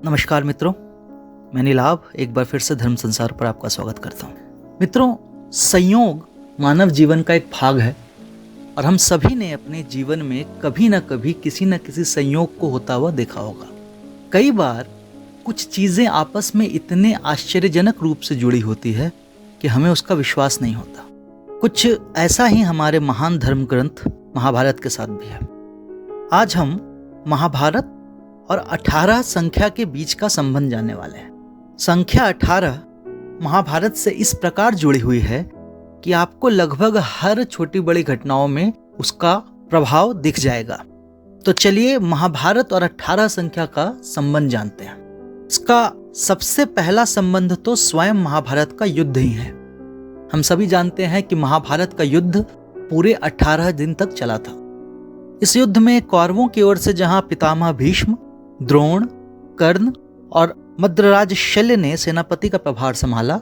नमस्कार मित्रों, मैं नीलाभ एक बार फिर से धर्म संसार पर आपका स्वागत करता हूँ। मित्रों, संयोग मानव जीवन का एक भाग है और हम सभी ने अपने जीवन में कभी न कभी किसी न किसी संयोग को होता हुआ देखा होगा। कई बार कुछ चीज़ें आपस में इतने आश्चर्यजनक रूप से जुड़ी होती है कि हमें उसका विश्वास नहीं होता। कुछ ऐसा ही हमारे महान धर्म ग्रंथ महाभारत के साथ भी है। आज हम महाभारत और 18 संख्या के बीच का संबंध जानने वाले हैं। संख्या 18 महाभारत से इस प्रकार जुड़ी हुई है कि आपको लगभग हर छोटी बड़ी घटनाओं में उसका प्रभाव दिख जाएगा। तो चलिए महाभारत और 18 संख्या का संबंध जानते हैं। इसका सबसे पहला संबंध तो स्वयं महाभारत का युद्ध ही है। हम सभी जानते हैं कि महाभारत का युद्ध पूरे 18 दिन तक चला था। इस युद्ध में कौरवों की ओर से जहां पितामह भीष्म, द्रोण, कर्ण और मद्रराज शल्य ने सेनापति का प्रभार संभाला,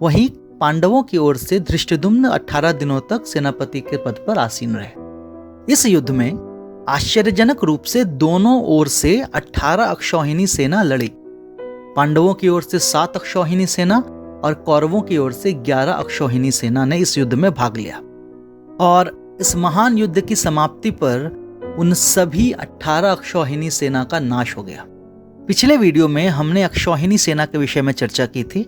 वहीं पांडवों की ओर से धृष्टद्युम्न 18 दिनों तक सेनापति के पद पर आसीन रहे। इस युद्ध में आश्चर्यजनक रूप से दोनों ओर से 18 अक्षौहिणी सेना लड़ी। पांडवों की ओर से 7 अक्षौहिणी सेना और कौरवों की ओर से 11 अक्षौहिणी सेना ने इस युद्ध में भाग लिया और इस महान युद्ध की समाप्ति पर उन सभी 18 अक्षौहिणी सेना का नाश हो गया। पिछले वीडियो में हमने अक्षौहिणी सेना के विषय में चर्चा की थी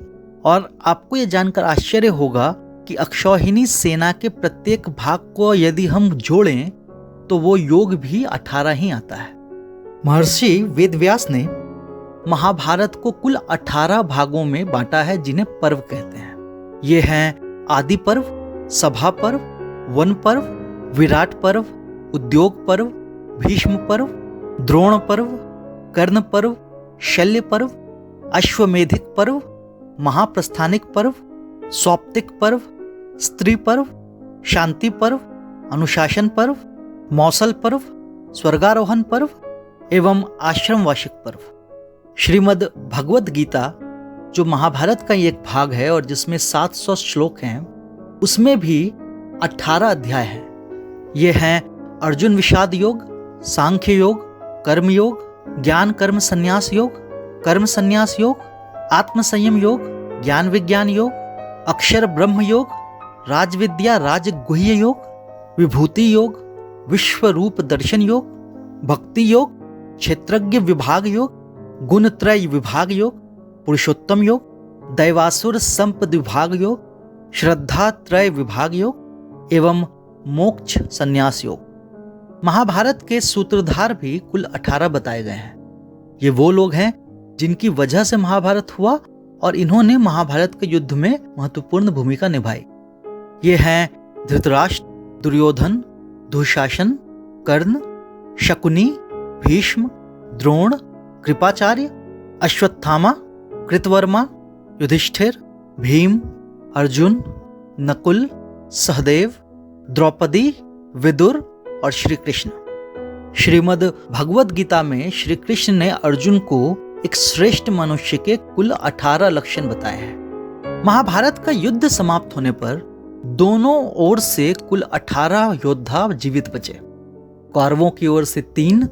और आपको यह जानकर आश्चर्य होगा कि अक्षौहिणी सेना के प्रत्येक भाग को यदि हम जोड़ें तो वो योग भी 18 ही आता है। महर्षि वेदव्यास ने महाभारत को कुल 18 भागों में बांटा है, जिन्हें पर्व कहते हैं। ये हैं आदि पर्व, सभा पर्व, वन पर्व, विराट पर्व, उद्योग पर्व, भीष्म पर्व, द्रोण पर्व, कर्ण पर्व, शल्य पर्व, अश्वमेधिक पर्व, महाप्रस्थानिक पर्व, सौप्तिक पर्व, स्त्री पर्व, शांति पर्व, अनुशासन पर्व, मौसल पर्व, स्वर्गारोहण पर्व एवं आश्रम वार्षिक पर्व। श्रीमद् भगवद गीता, जो महाभारत का एक भाग है और जिसमें 700 श्लोक हैं, उसमें भी 18 अध्याय हैं। ये हैं अर्जुन विषाद योग, सांख्य योग, कर्म योग, ज्ञान कर्म संन्यास योग, कर्म संन्यास योग, आत्म संयम योग, ज्ञान विज्ञान योग, अक्षर ब्रह्म योग, राजविद्या राजगुह्य योग, विभूति योग, विश्व रूप दर्शन योग, भक्ति योग, क्षेत्रज्ञ विभाग योग, गुणत्रय विभाग योग, पुरुषोत्तम योग, दैवासुर संपद विभाग योग, श्रद्धा त्रय विभाग योग एवं मोक्ष संन्यास योग। महाभारत के सूत्रधार भी कुल 18 बताए गए हैं। ये वो लोग हैं जिनकी वजह से महाभारत हुआ और इन्होंने महाभारत के युद्ध में महत्वपूर्ण भूमिका निभाई। ये हैं धृतराष्ट्र, दुर्योधन, दुःशासन, कर्ण, शकुनी, भीष्म, द्रोण, कृपाचार्य, अश्वत्थामा, कृतवर्मा, युधिष्ठिर, भीम, अर्जुन, नकुल, सहदेव, द्रौपदी, विदुर और श्री कृष्ण। श्रीमद् भगवद गीता में श्री कृष्ण ने अर्जुन को एक श्रेष्ठ मनुष्य के कुल 18 लक्षण बताए हैं। महाभारत का युद्ध समाप्त होने पर दोनों ओर से कुल 18 योद्धा जीवित बचे। कौरवों की ओर से 3,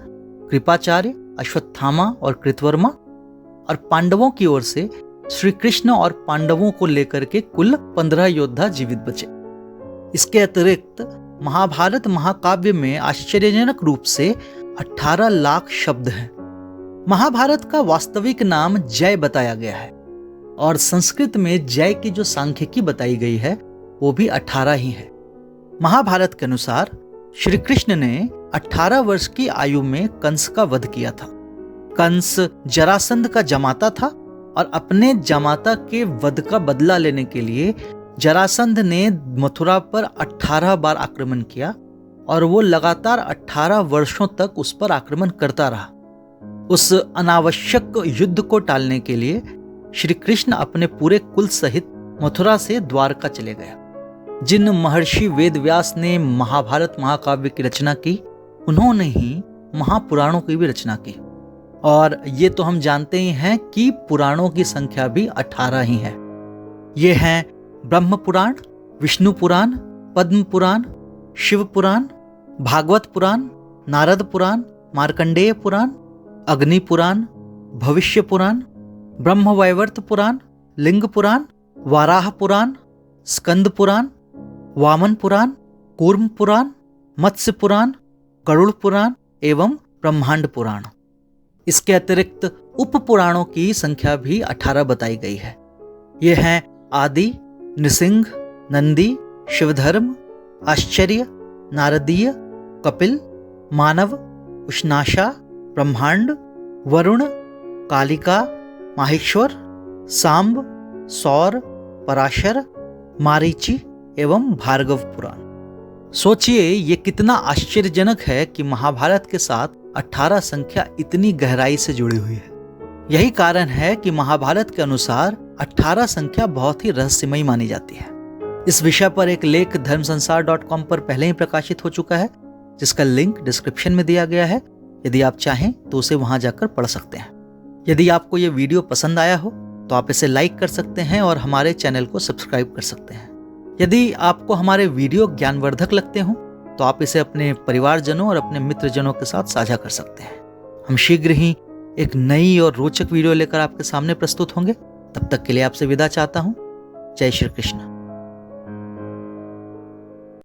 कृपाचार्य, अश्वत्थामा और कृतवर्मा, और पांडवों की ओर से श्री कृष्ण और पांडवों को लेकर के कुल 15 योद्धा जीवित बचे। इसके अतिरिक्त महाभारत महाकाव्य में आश्चर्यजनक रूप से 18 लाख शब्द हैं। महाभारत का वास्तविक नाम जय बताया गया है और संस्कृत में जय की जो सांख्यिकी बताई गई है वो भी 18 ही है। महाभारत के अनुसार श्री कृष्ण ने 18 वर्ष की आयु में कंस का वध किया था। कंस जरासंध का जमाता था और अपने जमाता के वध का बदला लेने के लिए जरासंध ने मथुरा पर 18 बार आक्रमण किया और वो लगातार 18 वर्षों तक उस पर आक्रमण करता रहा। उस अनावश्यक युद्ध को टालने के लिए श्री कृष्ण अपने पूरे कुल सहित मथुरा से द्वारका चले गए। जिन महर्षि वेदव्यास ने महाभारत महाकाव्य की रचना की, उन्होंने ही महापुराणों की भी रचना की और ये तो हम जानते ही हैं कि पुराणों की संख्या भी 18 ही है। ये हैं ब्रह्म पुराण, विष्णु पुराण, पद्म पुराण, शिव पुराण, भागवत पुराण, नारद पुराण, मार्कंडेय पुराण, अग्नि पुराण, भविष्य पुराण, ब्रह्मवैवर्त पुराण, लिंग पुराण, वाराह पुराण, स्कंद पुराण, वामन पुराण, कूर्म पुराण, मत्स्य पुराण, गरुड़ पुराण एवं ब्रह्मांड पुराण। इसके अतिरिक्त उप पुराणों की संख्या भी 18 बताई गई है। ये हैं आदि, नृसिंह, नंदी, शिवधर्म, आश्चर्य, नारदीय, कपिल, मानव, उष्णाशा, ब्रह्मांड, वरुण, कालिका, माहेश्वर, सांब, सौर, पराशर, मारीचि एवं भार्गव पुराण। सोचिए ये कितना आश्चर्यजनक है कि महाभारत के साथ 18 संख्या इतनी गहराई से जुड़ी हुई है। यही कारण है कि महाभारत के अनुसार 18 संख्या बहुत ही रहस्यमयी मानी जाती है। इस विषय पर एक लेख धर्मसंसार.com पर पहले ही प्रकाशित हो चुका है, जिसका लिंक डिस्क्रिप्शन में दिया गया है। यदि आप चाहें तो उसे वहां जाकर पढ़ सकते हैं। यदि आपको ये वीडियो पसंद आया हो तो आप इसे लाइक कर सकते हैं और हमारे चैनल को सब्सक्राइब कर सकते हैं। यदि आपको हमारे वीडियो ज्ञानवर्धक लगते हो तो आप इसे अपने परिवारजनों और अपने मित्रजनों के साथ साझा कर सकते हैं। हम शीघ्र ही एक नई और रोचक वीडियो लेकर आपके सामने प्रस्तुत होंगे। तब तक के लिए आपसे विदा चाहता हूँ। जय श्री कृष्ण।